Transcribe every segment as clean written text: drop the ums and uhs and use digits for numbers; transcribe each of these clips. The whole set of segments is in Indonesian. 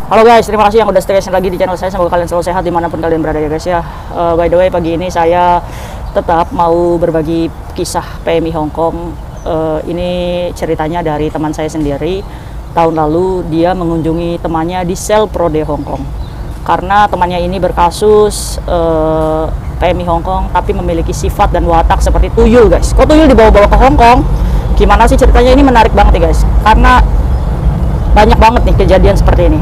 Halo guys, terima kasih yang udah stay lagi di channel saya. Semoga kalian selalu sehat dimanapun kalian berada ya guys ya. By the way, pagi ini saya tetap mau berbagi kisah PMI Hong Kong. Ini ceritanya dari teman saya sendiri. Tahun lalu dia mengunjungi temannya di sel Prode Hong Kong. Karena temannya ini berkasus PMI Hong Kong, tapi memiliki sifat dan watak seperti tuyul guys. Kok tuyul dibawa-bawa ke Hong Kong? Gimana sih ceritanya? Ini menarik banget ya guys. Karena banyak banget nih kejadian seperti ini.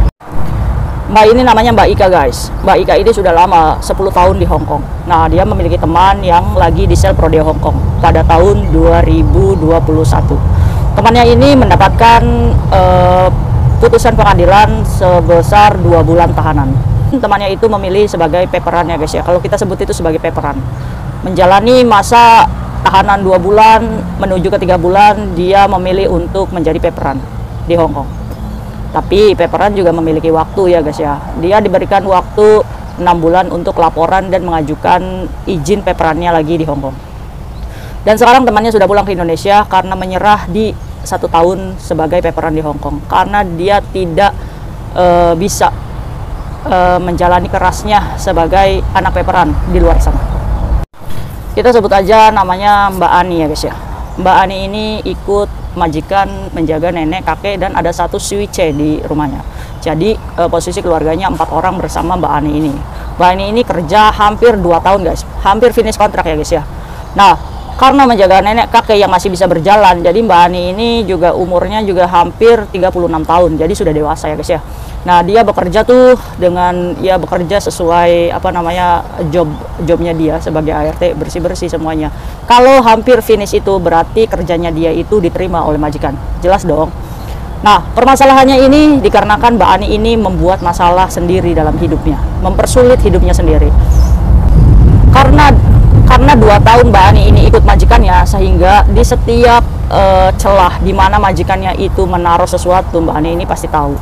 Mbak ini namanya Mbak Ika guys. Mbak Ika ini sudah lama, 10 tahun di Hong Kong. Nah, dia memiliki teman yang lagi di sel Prode Hong Kong pada tahun 2021. Temannya ini mendapatkan putusan pengadilan sebesar 2 bulan tahanan. Temannya itu memilih sebagai peperan ya guys ya. Kalau kita sebut itu sebagai peperan. Menjalani masa tahanan 2 bulan menuju ke 3 bulan, dia memilih untuk menjadi peperan di Hong Kong. Tapi peperan juga memiliki waktu ya guys ya. Dia diberikan waktu 6 bulan untuk laporan dan mengajukan izin peperannya lagi di Hong Kong. Dan sekarang temannya sudah pulang ke Indonesia karena menyerah di 1 tahun sebagai peperan di Hong Kong. Karena dia tidak bisa menjalani kerasnya sebagai anak peperan di luar sana. Kita sebut aja namanya Mbak Ani ya guys ya. Mbak Ani ini ikut majikan menjaga nenek kakek dan ada 1 suice di rumahnya. Jadi posisi keluarganya 4 orang bersama Mbak Ani ini. Mbak Ani ini kerja hampir 2 tahun guys, hampir finish kontrak ya guys ya. Nah, karena menjaga nenek kakek yang masih bisa berjalan, jadi Mbak Ani ini juga umurnya juga hampir 36 tahun, jadi sudah dewasa ya guys ya. Nah, dia bekerja tuh dengan ya bekerja sesuai apa namanya jobnya dia sebagai ART, bersih-bersih semuanya. Kalau hampir finish itu berarti kerjanya dia itu diterima oleh majikan. Jelas dong. Nah, permasalahannya ini dikarenakan Mbak Ani ini membuat masalah sendiri dalam hidupnya, mempersulit hidupnya sendiri. Karena 2 tahun Mbak Ani ini ikut majikannya, sehingga di setiap celah di mana majikannya itu menaruh sesuatu, Mbak Ani ini pasti tahu.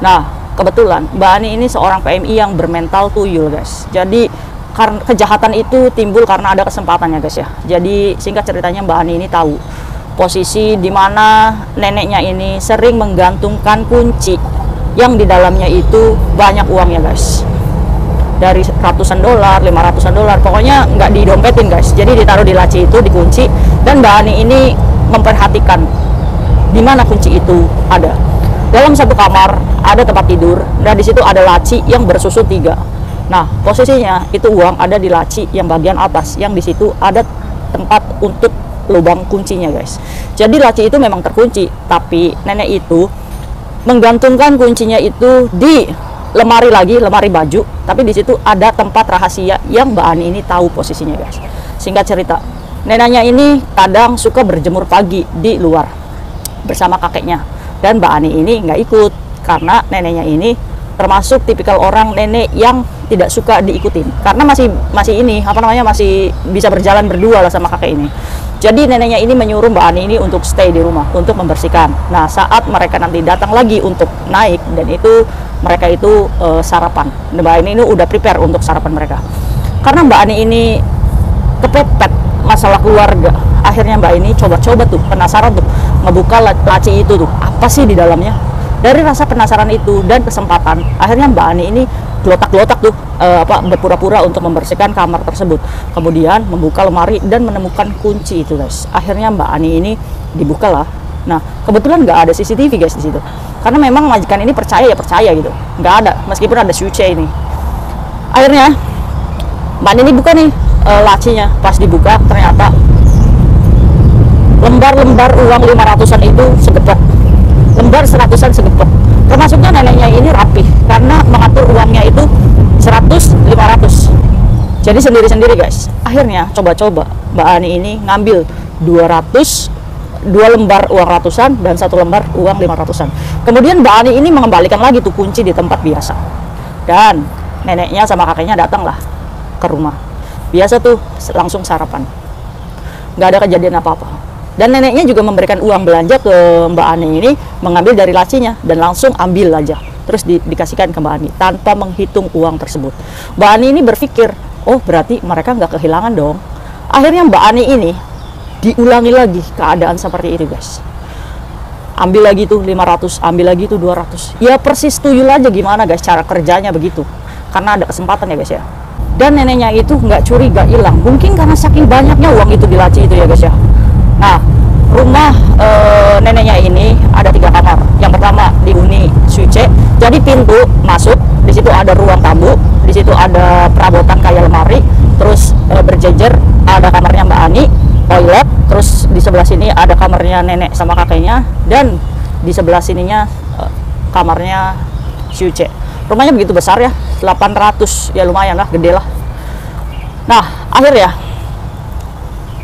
Nah, kebetulan Mbak Ani ini seorang PMI yang bermental tuyul guys. Jadi kejahatan itu timbul karena ada kesempatan ya guys ya. Jadi singkat ceritanya Mbak Ani ini tahu posisi di mana neneknya ini sering menggantungkan kunci yang di dalamnya itu banyak uangnya guys. Dari ratusan dolar, 500-an dolar, pokoknya nggak didompetin guys. Jadi ditaruh di laci itu, dikunci, dan Mbak Ani ini memperhatikan di mana kunci itu ada. Dalam satu kamar ada tempat tidur, dan di situ ada laci yang bersusun 3. Nah, posisinya itu uang ada di laci yang bagian atas, yang di situ ada tempat untuk lubang kuncinya guys. Jadi laci itu memang terkunci, tapi nenek itu menggantungkan kuncinya itu di lemari lagi, lemari baju, tapi di situ ada tempat rahasia yang Mbak Ani ini tahu posisinya guys. Singkat cerita, neneknya ini kadang suka berjemur pagi di luar bersama kakeknya, dan Mbak Ani ini nggak ikut karena neneknya ini termasuk tipikal orang nenek yang tidak suka diikutin karena masih ini apa namanya masih bisa berjalan berdua lah sama kakek ini. Jadi neneknya ini menyuruh Mbak Ani ini untuk stay di rumah untuk membersihkan. Nah, saat mereka nanti datang lagi untuk naik, dan itu mereka itu sarapan. Mbak Ani ini udah prepare untuk sarapan mereka. Karena Mbak Ani ini kepepet masalah keluarga, akhirnya Mbak Ani coba-coba tuh penasaran tuh ngebuka laci itu tuh apa sih di dalamnya. Dari rasa penasaran itu dan kesempatan, akhirnya Mbak Ani ini gelotak-gelotak tuh berpura-pura untuk membersihkan kamar tersebut. Kemudian membuka lemari dan menemukan kunci itu guys. Akhirnya Mbak Ani ini dibuka lah. Nah, kebetulan nggak ada CCTV guys di situ. Karena memang majikan ini percaya gitu. Nggak ada, meskipun ada suice ini. Akhirnya Mbak Ani ini buka nih lacinya. Pas dibuka ternyata lembar-lembar uang 500-an itu segepok. Lembar 100-an segepok. Termasuknya neneknya ini rapih karena mengatur uangnya itu 100, 500. Jadi sendiri-sendiri guys. Akhirnya coba-coba Mbak Ani ini ngambil 2 lembar uang ratusan dan 1 lembar uang 500-an. Kemudian Mbak Ani ini mengembalikan lagi tuh kunci di tempat biasa. Dan neneknya sama kakeknya datanglah ke rumah. Biasa tuh langsung sarapan. Nggak ada kejadian apa-apa. Dan neneknya juga memberikan uang belanja ke Mbak Ani ini, mengambil dari lacinya dan langsung ambil aja. Terus dikasihkan ke Mbak Ani tanpa menghitung uang tersebut. Mbak Ani ini berpikir, oh berarti mereka nggak kehilangan dong. Akhirnya Mbak Ani ini diulangi lagi keadaan seperti itu guys. ambil lagi tuh 500, ambil lagi tuh 200. Ya persis tuyul aja gimana guys cara kerjanya begitu. Karena ada kesempatan ya guys ya. Dan neneknya itu nggak curiga hilang. Mungkin karena saking banyaknya uang itu di laci itu ya guys ya. Nah, rumah neneknya ini ada 3 kamar. Yang pertama dihuni suite. Jadi pintu masuk, di situ ada ruang tamu, di situ ada perabotan kayak lemari, terus berjejer ada kamarnya Mbak Ani, toilet, terus di sebelah sini ada kamarnya nenek sama kakeknya, dan di sebelah sininya kamarnya suite. Rumahnya begitu besar ya, 800, ya lumayan lah, gede lah. Nah, akhirnya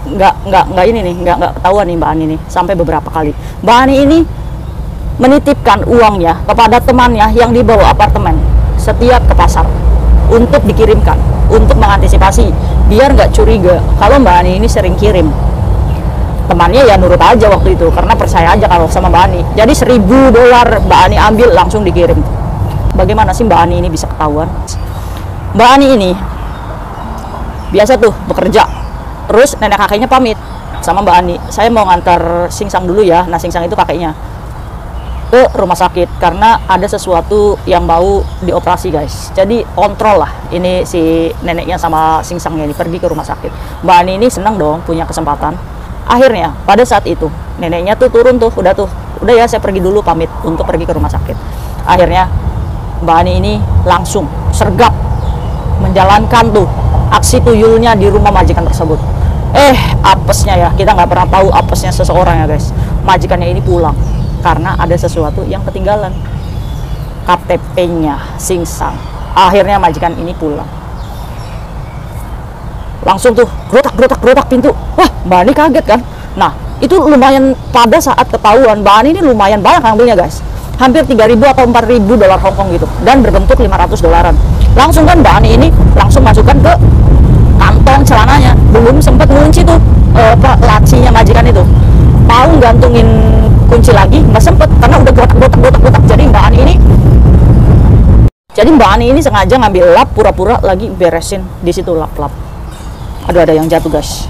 nggak ini nih, nggak ketahuan nih Mbak Ani nih, sampai beberapa kali. Mbak Ani ini menitipkan uangnya kepada temannya yang dibawa apartemen setiap ke pasar untuk dikirimkan, untuk mengantisipasi biar nggak curiga kalau Mbak Ani ini sering kirim. Temannya ya nurut aja waktu itu karena percaya aja kalau sama Mbak Ani. Jadi $1.000 Mbak Ani ambil langsung dikirim. Bagaimana sih Mbak Ani ini bisa ketahuan? Mbak Ani ini biasa tuh bekerja, terus nenek kakeknya pamit sama Mbak Ani, saya mau ngantar Singsang dulu ya. Nah, Singsang itu kakeknya ke rumah sakit karena ada sesuatu yang mau dioperasi guys. Jadi kontrol lah ini si neneknya sama Singsangnya ini pergi ke rumah sakit. Mbak Ani ini senang dong punya kesempatan. Akhirnya pada saat itu neneknya tuh turun tuh, udah ya saya pergi dulu, pamit untuk pergi ke rumah sakit. Akhirnya Mbak Ani ini langsung sergap menjalankan tuh aksi tuyulnya di rumah majikan tersebut. Apesnya ya, kita nggak pernah tahu apesnya seseorang ya guys. Majikannya ini pulang karena ada sesuatu yang ketinggalan, KTP-nya Singsang. Akhirnya majikan ini pulang, langsung tuh gerotak pintu. Wah, Mbak Ani kaget kan. Nah, itu lumayan, pada saat ketahuan Mbak Ani ini lumayan banyak ngambilnya guys, hampir 3.000 atau 4.000 dolar Hongkong gitu, dan berbentuk $500. Langsung kan Mbak Ani ini langsung masukkan ke kantong celananya, belum sempat ngunci tuh lacinya majikan itu. Mau gantungin kunci lagi nggak sempet karena udah gotak. Jadi Mbak Ani ini sengaja ngambil lap, pura-pura lagi beresin di situ lap. Aduh, ada yang jatuh guys.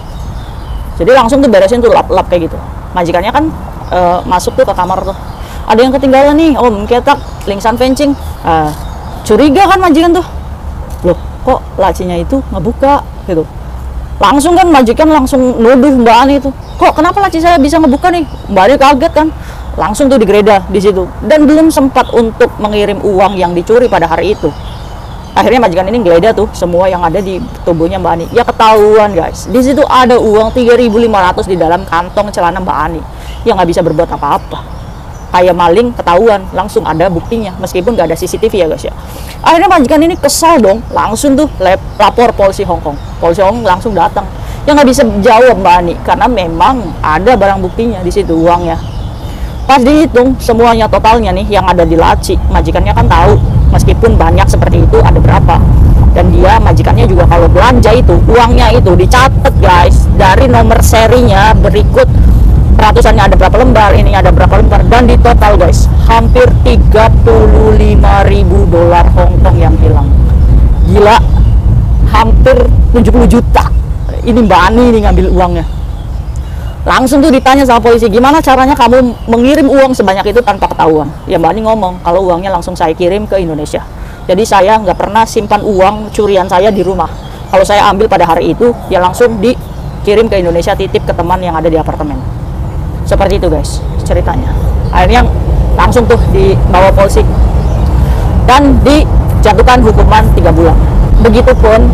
Jadi langsung tuh beresin tuh lap kayak gitu. Majikannya kan masuk tuh ke kamar tuh, ada yang ketinggalan nih, ketak lingsan fencing. Curiga kan majikan tuh, loh kok lacinya itu ngebuka gitu. Langsung kan majikan langsung nuduh Mbak Ani itu, kok kenapa laci saya bisa ngebuka nih? Mbak Ani kaget kan, langsung tuh digeledah di situ, dan belum sempat untuk mengirim uang yang dicuri pada hari itu. Akhirnya majikan ini geledah tuh semua yang ada di tubuhnya Mbak Ani. Ya ketahuan guys, di situ ada uang 3.500 di dalam kantong celana Mbak Ani yang nggak bisa berbuat apa-apa. Kayak maling ketahuan, langsung ada buktinya meskipun nggak ada CCTV ya guys ya. Akhirnya majikan ini kesal dong, langsung tuh lapor polisi Hongkong. Polisi Hongkong langsung datang. Ya nggak bisa jawab Mbak Ani karena memang ada barang buktinya di situ, uangnya. Pas dihitung semuanya totalnya nih yang ada di laci, majikannya kan tahu meskipun banyak seperti itu ada berapa. Dan dia majikannya juga kalau belanja itu uangnya itu dicatat guys, dari nomor serinya berikut ratusannya ada berapa lembar, ini ada berapa lembar, dan di total guys hampir 35.000 dolar Hongkong yang hilang. Gila, hampir 70 juta. Ini Mbak Ani nih ngambil uangnya. Langsung tuh ditanya sama polisi, gimana caranya kamu mengirim uang sebanyak itu tanpa ketahuan? Ya Mbak Ani ngomong kalau uangnya langsung saya kirim ke Indonesia. Jadi saya nggak pernah simpan uang curian saya di rumah. Kalau saya ambil pada hari itu ya langsung dikirim ke Indonesia, titip ke teman yang ada di apartemen. Seperti itu guys ceritanya. Akhirnya langsung tuh dibawa polisi dan dijatuhkan hukuman 3 bulan. Begitupun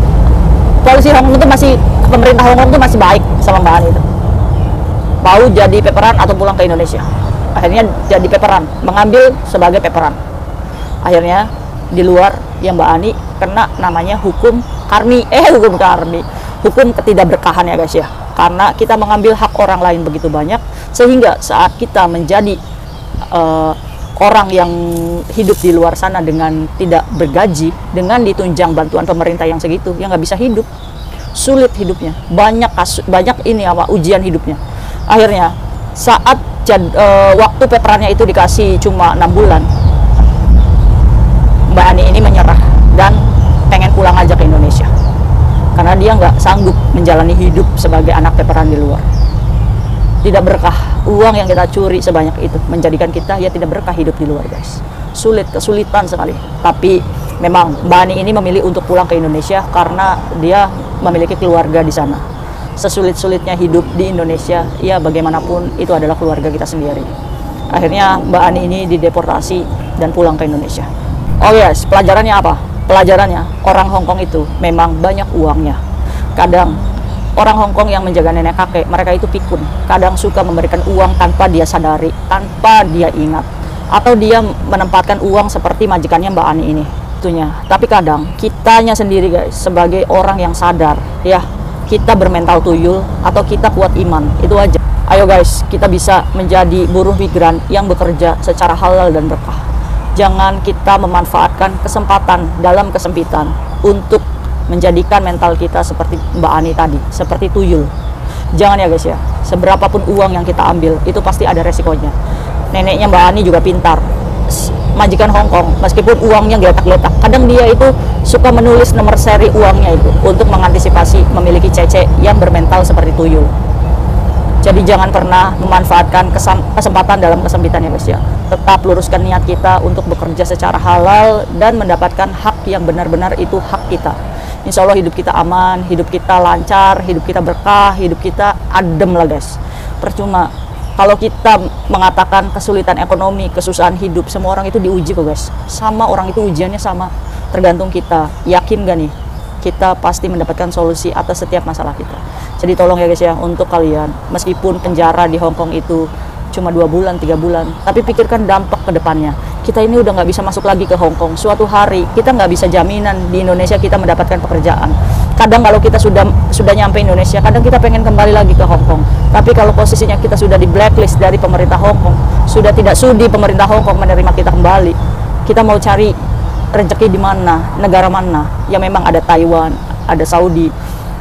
polisi Hongkong itu masih, pemerintah Hongkong itu masih baik sama Mbak Ani itu. Mau jadi peperan atau pulang ke Indonesia. Akhirnya jadi peperan, mengambil sebagai peperan. Akhirnya di luar yang Mbak Ani kena namanya hukum karmi. Hukum ketidakberkahan ya guys ya. Karena kita mengambil hak orang lain begitu banyak, sehingga saat kita menjadi orang yang hidup di luar sana dengan tidak bergaji, dengan ditunjang bantuan pemerintah yang segitu, ya nggak bisa hidup, sulit hidupnya, banyak ini ujian hidupnya. Akhirnya saat waktu peperannya itu dikasih cuma 6 bulan, Mbak Ani ini menyerah dan pengen pulang aja ke Indonesia karena dia nggak sanggup menjalani hidup sebagai anak peperan di luar. tidak berkah. Uang yang kita curi sebanyak itu menjadikan kita ya tidak berkah hidup di luar, guys. Kesulitan sekali. Tapi memang Mbak Ani ini memilih untuk pulang ke Indonesia karena dia memiliki keluarga di sana. Sesulit-sulitnya hidup di Indonesia, ya bagaimanapun itu adalah keluarga kita sendiri. Akhirnya Mbak Ani ini dideportasi dan pulang ke Indonesia. Oh yes, pelajarannya apa? Pelajarannya, orang Hongkong itu memang banyak uangnya. Kadang orang Hongkong yang menjaga nenek kakek, mereka itu pikun. Kadang suka memberikan uang tanpa dia sadari, tanpa dia ingat. Atau dia menempatkan uang seperti majikannya Mbak Ani ini. Itunya. Tapi kadang kitanya sendiri, guys, sebagai orang yang sadar, ya, kita bermental tuyul atau kita kuat iman, itu aja. Ayo guys, kita bisa menjadi buruh migran yang bekerja secara halal dan berkah. Jangan kita memanfaatkan kesempatan dalam kesempitan untuk menjadikan mental kita seperti Mbak Ani tadi, seperti tuyul. Jangan ya guys ya, seberapapun uang yang kita ambil, itu pasti ada resikonya. Neneknya Mbak Ani juga pintar, majikan Hongkong, meskipun uangnya geletak-geletak, kadang dia itu suka menulis nomor seri uangnya itu untuk mengantisipasi memiliki cece yang bermental seperti tuyul. Jadi jangan pernah memanfaatkan kesempatan dalam kesempitan ya guys ya. Tetap luruskan niat kita untuk bekerja secara halal dan mendapatkan hak yang benar-benar itu hak kita. Insya Allah hidup kita aman, hidup kita lancar, hidup kita berkah, hidup kita adem lah guys. Percuma kalau kita mengatakan kesulitan ekonomi, kesusahan hidup, semua orang itu diuji kok guys. Sama orang itu ujiannya sama, tergantung kita. Yakin gak nih? Kita pasti mendapatkan solusi atas setiap masalah kita. Jadi tolong ya guys ya, untuk kalian, meskipun penjara di Hongkong itu cuma 2 bulan, 3 bulan, tapi pikirkan dampak ke depannya. Kita ini udah nggak bisa masuk lagi ke Hongkong. Suatu hari kita nggak bisa jaminan di Indonesia kita mendapatkan pekerjaan. Kadang kalau kita sudah nyampe Indonesia, kadang kita pengen kembali lagi ke Hongkong. Tapi kalau posisinya kita sudah di blacklist dari pemerintah Hongkong, sudah tidak sudi pemerintah Hongkong menerima kita kembali, kita mau cari rezeki di mana, negara mana? Ya memang ada Taiwan, ada Saudi.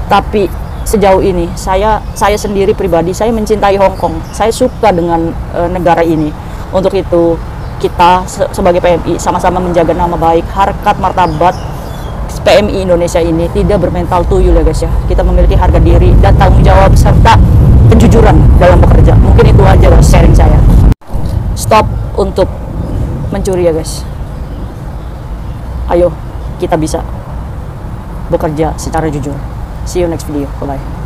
Tapi sejauh ini saya sendiri pribadi, saya mencintai Hongkong. Saya suka dengan negara ini. Untuk itu kita sebagai PMI sama-sama menjaga nama baik, harkat martabat PMI Indonesia ini tidak bermental tuyul ya guys ya. Kita memiliki harga diri dan tanggung jawab serta kejujuran dalam bekerja. Mungkin itu aja guys sharing saya. Stop untuk mencuri ya guys. Ayo kita bisa bekerja secara jujur. See you next video. Bye bye.